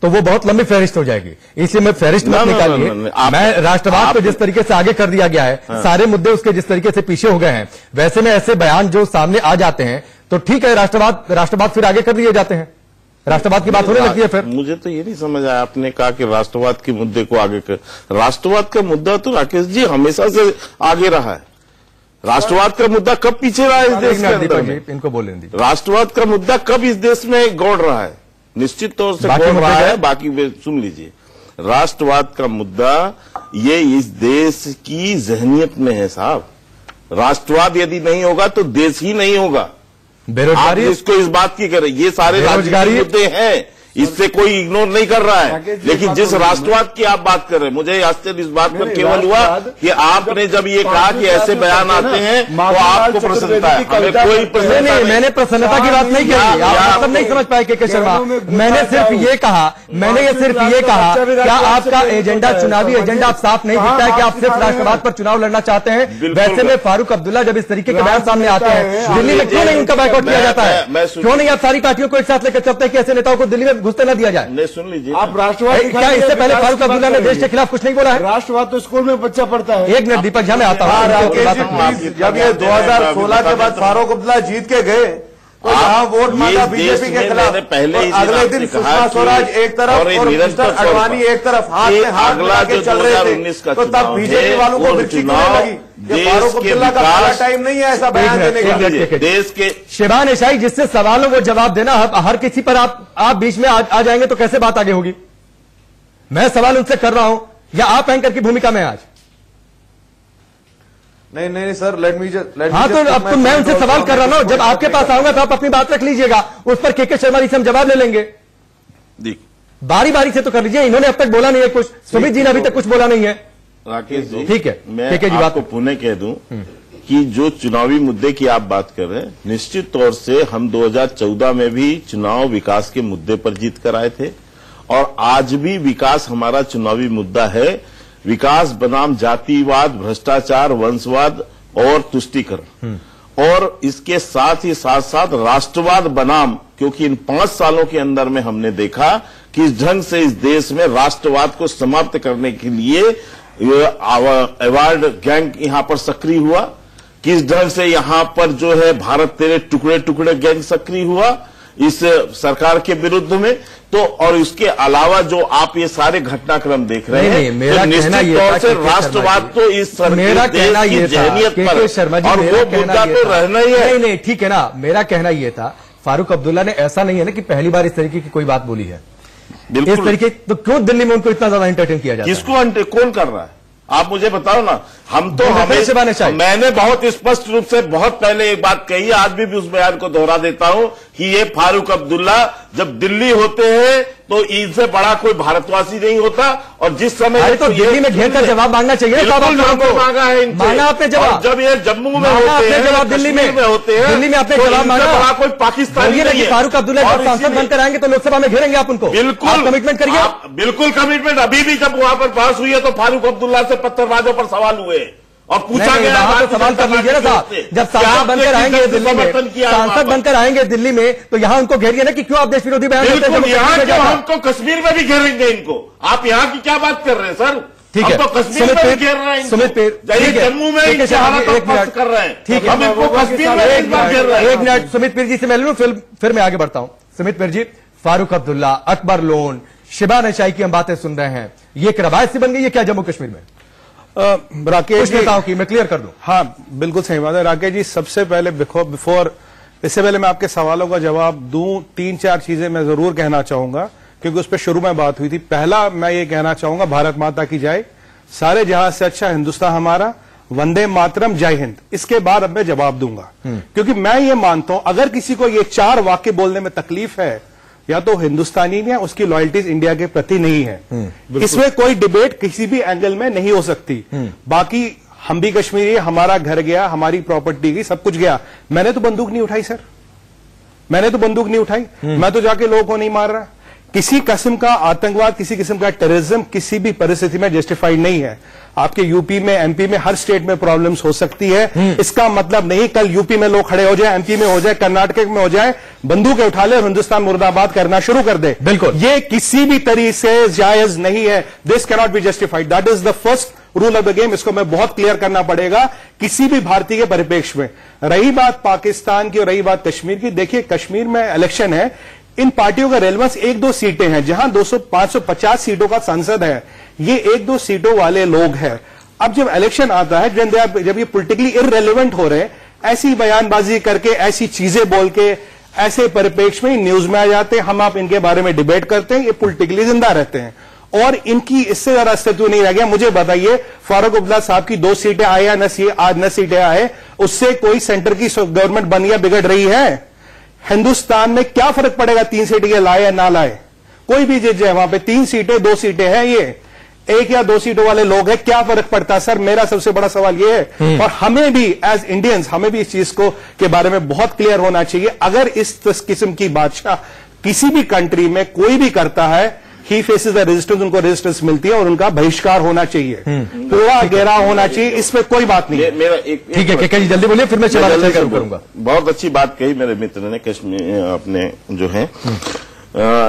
तो वो बहुत लंबी फहरिस्त हो जाएगी, इसलिए मैं फहरिस्त मत निकालिए। मैं राष्ट्रवाद को जिस तरीके से आगे कर दिया गया है, सारे मुद्दे उसके जिस तरीके से पीछे हो गए हैं, वैसे में ऐसे बयान जो सामने आ जाते हैं तो ठीक है, राष्ट्रवाद फिर आगे कर दिए जाते हैं। राष्ट्रवाद की बात होने लगती है फिर। मुझे तो ये नहीं समझ आया, आपने कहा कि राष्ट्रवाद के मुद्दे को आगे कर, राष्ट्रवाद का मुद्दा तो राकेश जी हमेशा से आगे रहा है। राष्ट्रवाद का मुद्दा कब पीछे रहा है इस देश के अंदर में? इनको बोलने दीजिए। राष्ट्रवाद का मुद्दा कब इस देश में गौड़ रहा है? निश्चित तौर से गौड़ रहा है। बाकी सुन लीजिए, राष्ट्रवाद का मुद्दा ये इस देश की जहनियत में है साहब। राष्ट्रवाद यदि नहीं होगा तो देश ही नहीं होगा। बेरोजगारी, इसको इस बात की करें, ये सारे राजनीतिक मुद्दे हैं, इससे कोई इग्नोर नहीं कर रहा है। लेकिन जिस राष्ट्रवाद की आप बात कर रहे हैं, मुझे आश्चर्य इस बात पर केवल हुआ कि आपने जब ये कहा कि ऐसे बयान आते हैं तो आपको प्रसन्नता है। हमें कोई प्रसन्नता नहीं। मैंने प्रसन्नता की बात नहीं कही, आप सब नहीं समझ पाए के शर्मा। मैंने सिर्फ ये कहा, क्या आपका एजेंडा, चुनावी एजेंडा आप साफ नहीं दिखता है कि आप सिर्फ राष्ट्रवाद पर चुनाव लड़ना चाहते हैं? वैसे में फारूक अब्दुल्ला जब इस तरीके के बयान सामने आते हैं, दिल्ली में क्यों नहीं उनका बायकॉट किया जाता है? क्यों नहीं आप सारी पार्टियों को एक साथ लेकर चलते हैं कि ऐसे नेताओं को दिल्ली में घुसते न दिया जाए? नहीं, सुन लीजिए, आप राष्ट्रवाद क्या इससे पहले फारूक अब्दुल्ला ने देश के खिलाफ कुछ नहीं बोला है? राष्ट्रवाद तो स्कूल में बच्चा पढ़ता है। एक मिनट दीपक झा, मैं आता हूँ। जब ये 2016 के बाद फारूक अब्दुल्ला जीत के गए तो यहाँ वोट मांगा बीजेपी के खिलाफ, पहले अगले दिन सुषमा स्वराज एक तरफ और मिस्टर अडवाणी एक तरफ हाथ में हाथ मिला के चल रहे थे, तो तब बीजेपी वालों को मिर्ची क्यों लगी? ये फारूक अब्दुल्ला का पहला टाइम नहीं है ऐसा बयान देने का। देश के शिबान एशाई, जिससे सवालों को जवाब देना, हर किसी पर आप बीच में आ जाएंगे तो कैसे बात आगे होगी? मैं सवाल उनसे कर रहा हूं या आप एंकर की भूमिका में आज? नहीं सर, लेट मी हाँ, तो अब तो मैं उनसे सवाल कर रहा हूं। जब आपके पास आऊंगा तो आप अपनी बात रख लीजिएगा, उस पर के शर्मा जी से हम जवाब ले लेंगे। बारी बारी से तो कर लीजिए। इन्होंने अब तक बोला नहीं है कुछ, सुमित जी ने अभी तक कुछ बोला नहीं है। राकेश जी, ठीक है, मैं आपको पुनः कह दूं कि जो चुनावी मुद्दे की आप बात कर रहे हैं, निश्चित तौर से हम 2014 में भी चुनाव विकास के मुद्दे पर जीत कर आए थे और आज भी विकास हमारा चुनावी मुद्दा है। विकास बनाम जातिवाद, भ्रष्टाचार, वंशवाद और तुष्टीकरण, और इसके साथ ही साथ राष्ट्रवाद बनाम, क्योंकि इन 5 सालों के अंदर में हमने देखा कि इस ढंग से इस देश में राष्ट्रवाद को समाप्त करने के लिए अवार्ड गैंग यहां पर सक्रिय हुआ, किस ढंग से यहां पर जो है भारत तेरे टुकड़े टुकड़े गैंग सक्रिय हुआ इस सरकार के विरुद्ध में। तो और इसके अलावा जो आप ये सारे घटनाक्रम देख रहे हैं, तो निश्चित तौर से राष्ट्रवाद तो इस देश की जहनियत पर, और वो मुद्दा तो रहना ही है। नहीं, ठीक है ना, मेरा कहना ये था, फारूक अब्दुल्ला ने ऐसा नहीं है ना कि पहली बार इस तरीके की कोई बात बोली है। इस तरीके तो क्यों दिल्ली में उनको इतना ज्यादा एंटरटेन किया जाता है? किसको कौन कर रहा है? आप मुझे बताओ ना। हम तो हमेशा, मैंने बहुत स्पष्ट रूप से बहुत पहले एक बात कही है, आज भी उस बयान को दोहरा देता हूं कि ये फारूक अब्दुल्ला जब दिल्ली होते हैं तो इनसे बड़ा कोई भारतवासी नहीं होता। और जिस समय तो दिल्ली में घेर कर जवाब मांगना चाहिए, मांगा है इनसे, मांगा आपने जवाब। जब ये जम्मू में होते हैं, जवाब दिल्ली में होते हैं, दिल्ली में आपने जवाब मांगा। बड़ा कोई पाकिस्तानी नहीं है। फारूक अब्दुल्ला जब सांसद बनकर आएंगे तो लोकसभा में घेरेंगे आप उनको? बिल्कुल कमिटमेंट करिए। बिल्कुल कमिटमेंट। अभी भी जब वहां पर बहस हुई है तो फारूक अब्दुल्ला से पत्थरबाजों पर सवाल हुए और पूछा गया, तो सवाल कर लीजिए ना साहब। जब सांसद बनकर आएंगे दिल्ली में, सांसद बनकर आएंगे दिल्ली में, तो यहाँ उनको घेरिए ना कि क्यों आप देश विरोधी बयान देते हैं? यहाँ हमको कश्मीर में भी घेरेंगे इनको। आप यहाँ की क्या बात कर रहे हैं सर? ठीक है, तो कश्मीर में भी घेर रहे हैं, सुमित पेर, जम्मू में कर रहे हैं, ठीक है, हम इनको कश्मीर में एक बार घेर रहे हैं। एक मिनट सुमित पेर जी से मैं लूं, फिर मैं आगे बढ़ता हूं। सुमित पेर जी, फारूक अब्दुल्ला, अकबर लोन, शिबान एशाई की हम बातें सुन रहे हैं, ये एक रवायत सी बन गई है क्या जम्मू कश्मीर में? राकेश जी, की मैं क्लियर कर दूं। हाँ, बिल्कुल सही बात है राकेश जी। सबसे पहले इससे पहले मैं आपके सवालों का जवाब दूं, 3-4 चीजें मैं जरूर कहना चाहूंगा क्योंकि उस पर शुरू में बात हुई थी। पहला मैं ये कहना चाहूंगा, भारत माता की जय, सारे जहां से अच्छा हिंदुस्तान हमारा, वंदे मातरम, जय हिंद। इसके बाद अब मैं जवाब दूंगा क्योंकि मैं ये मानता हूं अगर किसी को ये 4 वाक्य बोलने में तकलीफ है या तो हिंदुस्तानी है, उसकी लॉयल्टीज इंडिया के प्रति नहीं है। इसमें कोई डिबेट किसी भी एंगल में नहीं हो सकती। बाकी हम भी कश्मीरी, हमारा घर गया, हमारी प्रॉपर्टी गई, सब कुछ गया। मैंने तो बंदूक नहीं उठाई सर, मैंने तो बंदूक नहीं उठाई। मैं तो जाके लोगों को नहीं मार रहा। किसी किस्म का आतंकवाद, किसी किस्म का टेररिज्म किसी भी परिस्थिति में जस्टिफाइड नहीं है। आपके यूपी में, एमपी में, हर स्टेट में प्रॉब्लम्स हो सकती है। इसका मतलब नहीं कल यूपी में लोग खड़े हो जाए, एमपी में हो जाए, कर्नाटक में हो जाए, बंदूकें उठा ले और हिंदुस्तान मुर्दाबाद करना शुरू कर दे। बिल्कुल, ये किसी भी तरीके से जायज नहीं है। This cannot be justified. That is the first rule of the game. इसको मैं बहुत क्लियर करना पड़ेगा किसी भी भारतीय के परिप्रेक्ष्य में। रही बात पाकिस्तान की और रही बात कश्मीर की, देखिए कश्मीर में इलेक्शन है, इन पार्टियों का रेलेवेंस 1-2 सीटें हैं, जहां 550 सीटों का संसद है, ये 1-2 सीटों वाले लोग हैं। अब जब इलेक्शन आता है, जब ये पॉलिटिकली इररेलेवेंट हो रहे, ऐसी बयानबाजी करके, ऐसी चीजें बोल के, ऐसे परिप्रेक्ष्य में न्यूज में आ जाते हैं, हम आप इनके बारे में डिबेट करते हैं, ये पॉलिटिकली जिंदा रहते हैं और इनकी इससे ज्यादा अस्तित्व नहीं रह गया। मुझे बताइए, फारूक अब्दुल्ला साहब की 2 सीटें आए या आज 9 सीटें आए, उससे कोई सेंटर की गवर्नमेंट बन या बिगड़ रही है? हिंदुस्तान में क्या फर्क पड़ेगा 3 सीटें ये लाए या ना लाए? कोई भी जीत जाए, वहां पे 3 सीटें 2 सीटें हैं, ये 1 या 2 सीटों वाले लोग हैं, क्या फर्क पड़ता है? सर, मेरा सबसे बड़ा सवाल ये है, और हमें भी एज इंडियंस, हमें भी इस चीज को के बारे में बहुत क्लियर होना चाहिए। अगर इस किस्म की बादशाह किसी भी कंट्री में कोई भी करता है, ही फेसेस द रेजिस्टेंस, उनको रेजिस्टेंस मिलती है और उनका बहिष्कार होना चाहिए, पूरा घेराव होना चाहिए, इसमें कोई बात नहीं है। मेरा ठीक है, कहीं जल्दी बोलिए, फिर मैं जल्दी करूंगा। बहुत अच्छी बात कही मेरे मित्र ने, कश्मीर अपने जो है,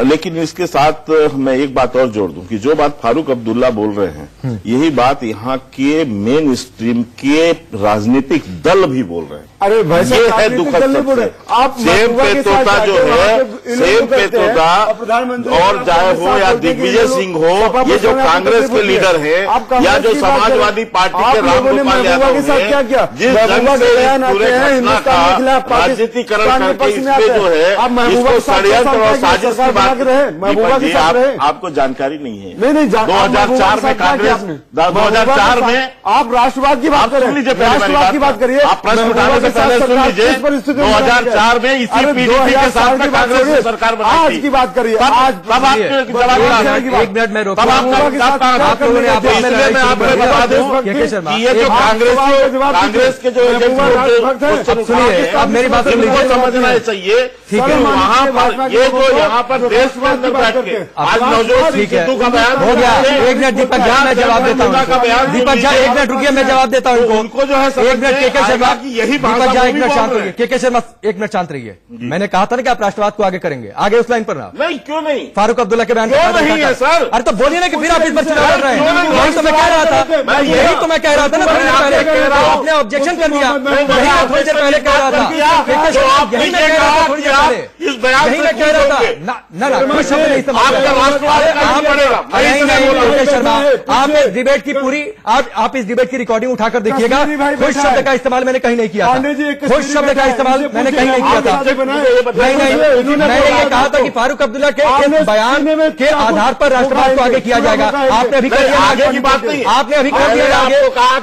लेकिन इसके साथ मैं एक बात और जोड़ दूं कि जो बात फारूक अब्दुल्ला बोल रहे हैं, यही बात यहाँ के मेन स्ट्रीम के राजनीतिक दल भी बोल रहे हैं। अरे भाई, ये है दुखद सत्य। आप सेम पे तोता जो है, सेम पे तोता, और चाहे हो या दिग्विजय सिंह हो, ये जो कांग्रेस के लीडर हैं या जो समाजवादी पार्टी के रामगोपाल यादव हैं, जिस ढंग से पूरे घटना का राजनीतिकरण करके इसमें जो है, इसको षड्यंत्र और साजिश की बात रहे, आपको जानकारी नहीं है। 2004 में कांग्रेस, 2004 में आप राष्ट्रवाद की बात करें, राष्ट्रवाद की बात करिए, आप प्रश्न उठाने से पहले सुन लीजिए। 2004 में इसी पीडीपी के साथ में कांग्रेस ने सरकार बनाई आज की बात करिए, आज तब आप एक मिनट में रोक, इसलिए मैं आपको बता दूं कि ये जो कांग्रेस के जो सुनिए, आप मेरी बात सुन लीजिए, समझना चाहिए। ठीक है, वहां पर ये जो यहाँ पर देश के अंदर बैठ के आज नवजोत सिद्धू का बयान हो गया। 1 मिनट दीपक झा, मैं जवाब देता हूँ। दीपक झा 1 मिनट रुकिए, मैं जवाब देता हूँ उनको जो है 1 मिनट के शर्मा, यही दीपक झा 1 मिनट शांत रहिए, के शर्मा 1 मिनट शांत रहिए। मैंने कहा था ना कि आप राष्ट्रवाद को आगे करेंगे, आगे उस लाइन पर ना। नहीं, क्यों नहीं? फारूक अब्दुल्ला के बयान नहीं है सर। अरे तो बोलिए ना कि फिर आप इस पर चुनाव लड़ रहे हैं। यही तो मैं कह रहा था, यही तो मैं कह रहा था ना, आपने ऑब्जेक्शन कर दिया, थोड़ी देर पहले कह रहा था, यही मैं कह रहा था थोड़ी देर पहले, यही मैं कह रहा था ना, कोई शब्द नहीं समझ शर्मा, आप इस डिबेट की पूरी, आप इस डिबेट की रिकॉर्डिंग उठाकर देखिएगा, खुश शब्द का इस्तेमाल मैंने कहीं नहीं किया था, खुश शब्द का इस्तेमाल मैंने कहीं नहीं किया था। नहीं, मैंने ये कहा था कि फारूक अब्दुल्ला के इस बयान के आधार पर राष्ट्रवाद को आगे किया जाएगा। आपने अभी कर दिया आगे की बात नहीं, आपने अभी कर दिया आगे,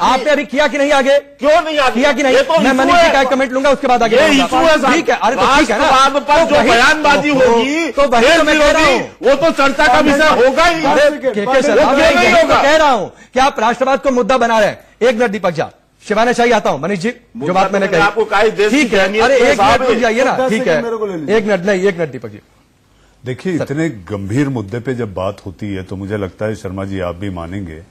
आपने अभी किया कि नहीं आगे? क्यों नहीं किया कि नहीं? मैं मनीष जी का एक कमेंट लूंगा, उसके बाद आगे ठीक है। अरे तो ठीक है ना, जो बयानबाजी होगी तो वही तो मैं कह रहा हूँ, वो तो चर्चा का विषय होगा ही। कह रहा हूँ कि आप राष्ट्रवाद को मुद्दा बना रहे हैं। 1 मिनट दीपक झा, शिवाना शाही आता हूं। मनीष जी, जो बात मैंने कही आपको ठीक है, अरे 1 मिनट रुक जाइए ना, ठीक है, 1 मिनट नहीं, 1 मिनट दीपक जी। देखिए, इतने गंभीर मुद्दे पे जब बात होती है तो मुझे लगता है शर्मा जी आप भी मानेंगे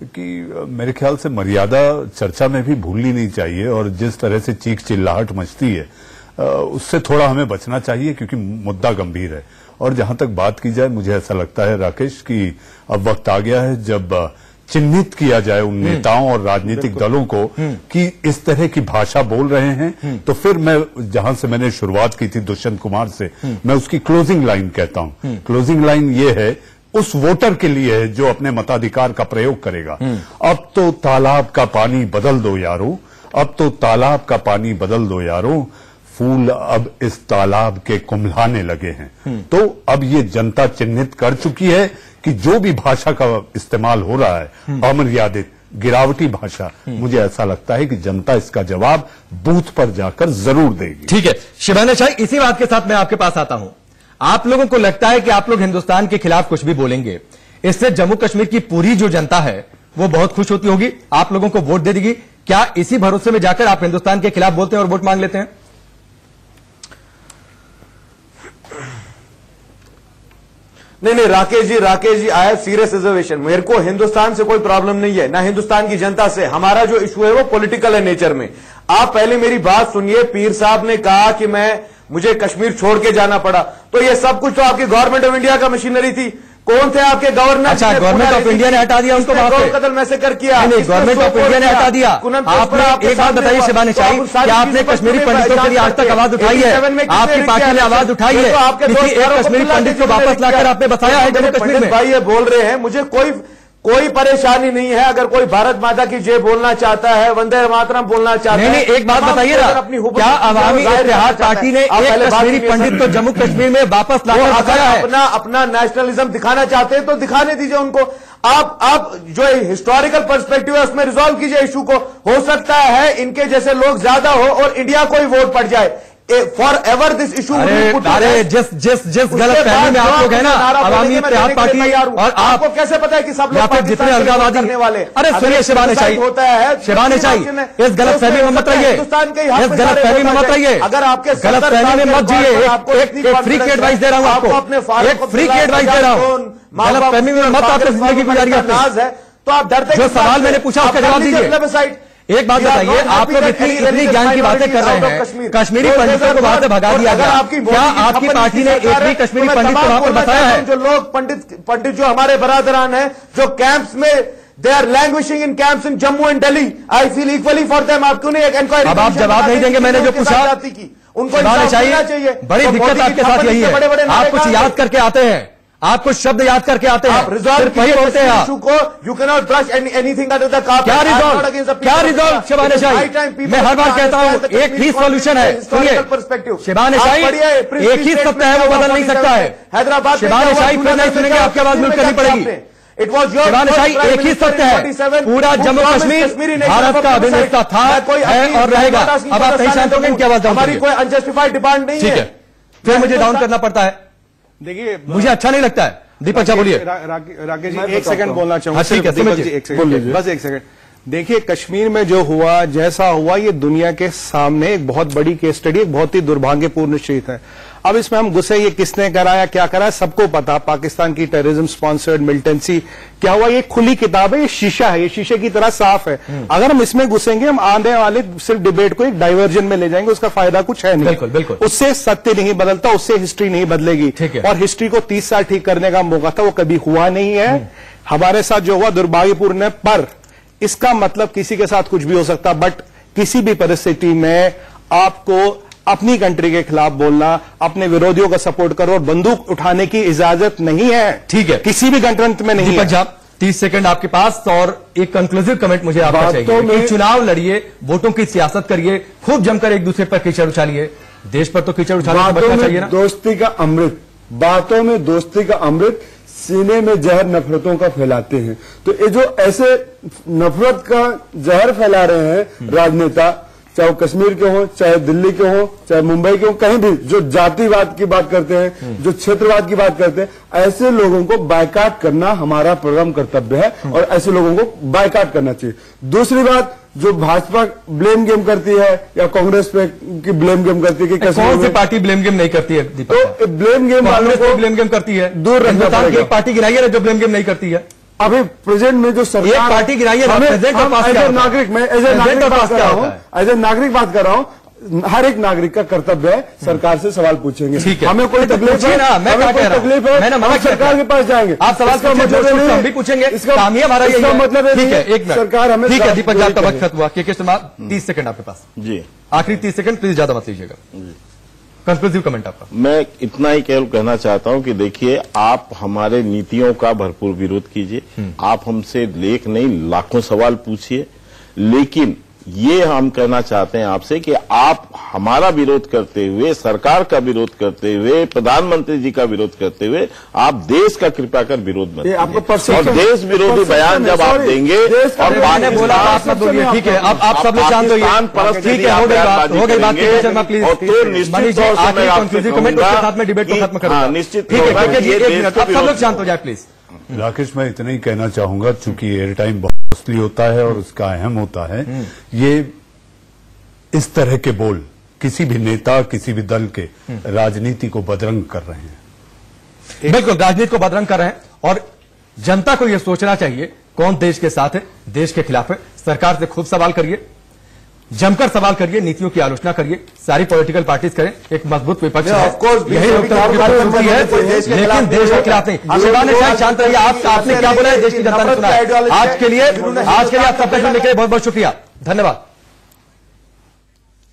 कि मेरे ख्याल से मर्यादा चर्चा में भी भूलनी नहीं चाहिए, और जिस तरह से चीख चिल्लाहट मचती है उससे थोड़ा हमें बचना चाहिए, क्योंकि मुद्दा गंभीर है। और जहां तक बात की जाए, मुझे ऐसा लगता है राकेश कि अब वक्त आ गया है जब चिन्हित किया जाए उन नेताओं और राजनीतिक दलों को कि इस तरह की भाषा बोल रहे हैं। तो फिर मैं जहां से मैंने शुरुआत की थी दुष्यंत कुमार से, मैं उसकी क्लोजिंग लाइन कहता हूं। क्लोजिंग लाइन ये है उस वोटर के लिए है जो अपने मताधिकार का प्रयोग करेगा। अब तो तालाब का पानी बदल दो यारो, अब तो तालाब का पानी बदल दो यारो, फूल अब इस तालाब के कुम्हलाने लगे हैं। तो अब ये जनता चिन्हित कर चुकी है कि जो भी भाषा का इस्तेमाल हो रहा है अमर्यादित गिरावटी भाषा, मुझे ऐसा लगता है कि जनता इसका जवाब बूथ पर जाकर जरूर देगी। ठीक है शिवाना शाही, इसी बात के साथ मैं आपके पास आता हूं। आप लोगों को लगता है कि आप लोग हिंदुस्तान के खिलाफ कुछ भी बोलेंगे, इससे जम्मू कश्मीर की पूरी जो जनता है वो बहुत खुश होती होगी, आप लोगों को वोट दे देगी? क्या इसी भरोसे में जाकर आप हिंदुस्तान के खिलाफ बोलते हैं और वोट मांग लेते हैं? नहीं, Rakesh ji, I have serious reservation. मेरे को हिंदुस्तान से कोई प्रॉब्लम नहीं है, ना हिंदुस्तान की जनता से। हमारा जो इशू है वो पॉलिटिकल है नेचर में। आप पहले मेरी बात सुनिए। पीर साहब ने कहा कि मुझे कश्मीर छोड़ के जाना पड़ा, तो ये सब कुछ तो आपकी गवर्नमेंट ऑफ इंडिया का मशीनरी थी। कौन थे आपके गवर्नर? अच्छा, गवर्नमेंट ऑफ इंडिया ने हटा दिया उनको वहां से? कदर में से कर किया? नहीं, गवर्नमेंट ऑफ इंडिया ने हटा दिया। आपने एक बात बताइए शिबानी शाही, क्या आपने कश्मीरी पंडितों के लिए आज तक आवाज उठाई है? आपकी पार्टी ने आवाज उठाई है? किसी एक कश्मीरी पंडित को वापस लाकर आपने बताया है जम्मू कश्मीर में? भाई ये बोल रहे हैं, मुझे कोई परेशानी नहीं है। अगर कोई भारत माता की जय बोलना चाहता है, वंदे मातरम बोलना चाहता है, नहीं, एक बात बताइए ना, क्या अवामी इत्तेहाद पार्टी ने एक कश्मीरी पंडित को जम्मू कश्मीर में वापस लाकर बताया है? अपना नेशनलिज्म दिखाना चाहते हैं तो दिखाने दीजिए उनको। आप जो हिस्टोरिकल पर्सपेक्टिव है उसमें रिजॉल्व कीजिए इशू को। हो सकता है इनके जैसे लोग ज्यादा हो और इंडिया को ही वोट पड़ जाए। For ever this issue. अरे जिस गलत फहमी में आप लोग है ना, अवामी इत्तेहाद पार्टी, और आपको कैसे पता है कि सब लोग जितने अलगाववादी करने वाले? अरे सुनिए शिबानी शाही, होता है शिबानी शाही, इस गलत फहमी में मत रहिए, इस गलत फहमी में मत रहिए, अगर आपके गलत फहमी में मत जिए। एक फ्री की एडवाइस दे रहा हूं आपको, एक फ्री की एडवाइस दे रहा हूं। गलत फहमी में मत आपको जिंदगी गुजारिए है तो आप डरते। जो सवाल मैंने पूछा उसका जवाब दीजिए। एक बात बताइए, आप लोग इतनी ज्ञान की बातें कर रहे हैं, कश्मीरी पंडितों को वहां से भगा दिया गया, क्या आपकी पार्टी ने एक भी कश्मीरी पंडित को वहां पर बताया है? जो लोग पंडित जो हमारे बरादरान हैं, जो कैंप्स में they are languishing in camps in Jammu and Delhi, I feel equally for them. आप क्यों नहीं एक इंक्वायरी? अब आप जवाब नहीं देंगे मैंने जो पूछा, उनको चाहिए। बड़ी दिक्कत आपके साथ यही है, आप कुछ याद करके आते हैं, आप कुछ शब्द याद करके आते हैं, सिर्फ वही बोलते हैं आप। You can not brush anything under the carpet. क्या रिजॉल्व, क्या रिजॉल्व शिबानी शाही? मैं हर बार कहता हूं एक ही सॉल्यूशन है। सुनिए शिबानी शाही, एक ही सत्य है, वो बदल नहीं सकता है। हैदराबाद शिबानी शाही फिर नहीं सुनेंगे, आपकी आवाज म्यूट करनी पड़ेगी। शिबानी शाही, एक ही सत्य है, पूरा जम्मू कश्मीर भारत का अभिन्न हिस्सा था, है और रहेगा। अब आप सही शांत होंगे, इनकी आवाज डाउन हमारी कोई अनजस्टिफाइड डिमांड नहीं है, फिर मुझे डाउन करना पड़ता है। देखिए मुझे अच्छा नहीं लगता है। दीपक जी बोलिए। राकेश जी एक सेकंड बोलना चाहूंगा। ठीक है, दीपक जी एक सेकंड, बस एक सेकंड। देखिए कश्मीर में जो हुआ, जैसा हुआ, ये दुनिया के सामने एक बहुत बड़ी केस स्टडी, एक बहुत ही दुर्भाग्यपूर्ण चीज है। अब इसमें हम घुसे, ये किसने कराया, क्या कराया, सबको पता। पाकिस्तान की टेररिज्म स्पॉन्सर्ड मिलिटेंसी क्या हुआ, ये खुली किताब है, ये शीशा है, ये शीशे की तरह साफ है। अगर हम इसमें घुसेंगे, हम आने वाले सिर्फ डिबेट को एक डाइवर्जन में ले जाएंगे, उसका फायदा कुछ है नहीं। बिल्कुल बिल्कुल, उससे सत्य नहीं बदलता, उससे हिस्ट्री नहीं बदलेगी। और हिस्ट्री को 30 साल ठीक करने का मौका था, वो कभी हुआ नहीं है। हमारे साथ जो हुआ दुर्भाग्यपूर्ण है, पर इसका मतलब किसी के साथ कुछ भी हो सकता। बट किसी भी परिस्थिति में आपको अपनी कंट्री के खिलाफ बोलना, अपने विरोधियों का सपोर्ट करो और बंदूक उठाने की इजाजत नहीं है। ठीक है, किसी भी गणतंत्र में नहीं है। 30 सेकंड आपके पास, और एक कंक्लूसिव कमेंट मुझे आपका चाहिए कि चुनाव लड़िए, वोटों की सियासत करिए, खूब जमकर एक दूसरे पर कीचड़ उछालिए। देश पर तो कीचड़ उछालने से बचना चाहिए ना। दोस्ती का अमृत, बातों में दोस्ती का अमृत, सीने में जहर नफरतों का फैलाते हैं। तो ये जो ऐसे नफरत का जहर फैला रहे हैं राजनेता, चाहे वो कश्मीर के हो, चाहे दिल्ली के हो, चाहे मुंबई के हो, कहीं भी जो जातिवाद की बात करते हैं, जो क्षेत्रवाद की बात करते हैं, ऐसे लोगों को बायकाट करना हमारा परम कर्तव्य है और ऐसे लोगों को बायकाट करना चाहिए। दूसरी बात, जो भाजपा ब्लेम गेम करती है या कांग्रेस पे की ब्लेम गेम करती है कि कौन सी पार्टी ब्लेम गेम नहीं करती है दीपक? तो ब्लेम गेम वालों को ब्लेम गेम करती है, दूर रखना पड़ेगा। एक पार्टी गिराई है जो ब्लेम गेम नहीं करती है। अभी प्रेजेंट में जो सरकार, एक पार्टी गिराई है, एज ए नागरिक, मैं एज ए नागरिक बात कर रहा हूँ, एज ए नागरिक बात कर रहा हूँ। हर एक नागरिक का कर्तव्य है सरकार से सवाल पूछेंगे। ठीक है, हमें कोई तकलीफ है ना, मैं कोई तकलीफ है, मैंने सरकार के पास जाएंगे। आप सवाल का मतलब हम भी पूछेंगे, इसका हमारा इसका मतलब है। ठीक है, एक मिनट सरकार हमें, ठीक है दीपक जी आपका वक्त खत्म हुआ। के 30 सेकंड आपके पास जी, आखिरी 30 सेकंड, प्लीज ज्यादा मत लीजिएगा। कंक्लूसिव कमेंट आपका। मैं इतना ही केवल कहना चाहता हूं कि देखिए, आप हमारे नीतियों का भरपूर विरोध कीजिए, आप हमसे लेख नहीं लाखों सवाल पूछिए, लेकिन ये हम कहना चाहते हैं आपसे कि आप हमारा विरोध करते हुए, सरकार का विरोध करते हुए, प्रधानमंत्री जी का विरोध करते हुए, आप देश का कृपया कर विरोध मत कीजिए। और देश विरोधी बयान जब आप देंगे और मैंने बोला आप सब बोलिए, ठीक है, अब आप सब लोग शांत होइए, ठीक है, हो गई बात, प्लीज। तो निश्चित तौर से मैं आपसे साथ में डिबेट को खत्म करूंगा। निश्चित, ठीक है, आप सब लोग शांत हो जाए प्लीज। राकेश, मैं इतना ही कहना चाहूंगा, चूंकि एयर टाइम बहुत कॉस्टली होता है और उसका अहम होता है, ये इस तरह के बोल किसी भी नेता, किसी भी दल के राजनीति को बदरंग कर रहे हैं। बिल्कुल, राजनीति को बदरंग कर रहे हैं और जनता को यह सोचना चाहिए कौन देश के साथ है, देश के खिलाफ है। सरकार से खूब सवाल करिए, जमकर सवाल करिए, नीतियों की आलोचना करिए, सारी पॉलिटिकल पार्टीज करें, एक मजबूत विपक्ष है, यही लोकतंत्र की खूबसूरती है, लेकिन देश के खिलाफ नहीं। शिवानी शायद शांत रहिए। आपने क्या बोला है, देश की जनता ने सुना है। आज के लिए आप सबका जुड़ने के लिए बहुत बहुत शुक्रिया, धन्यवाद।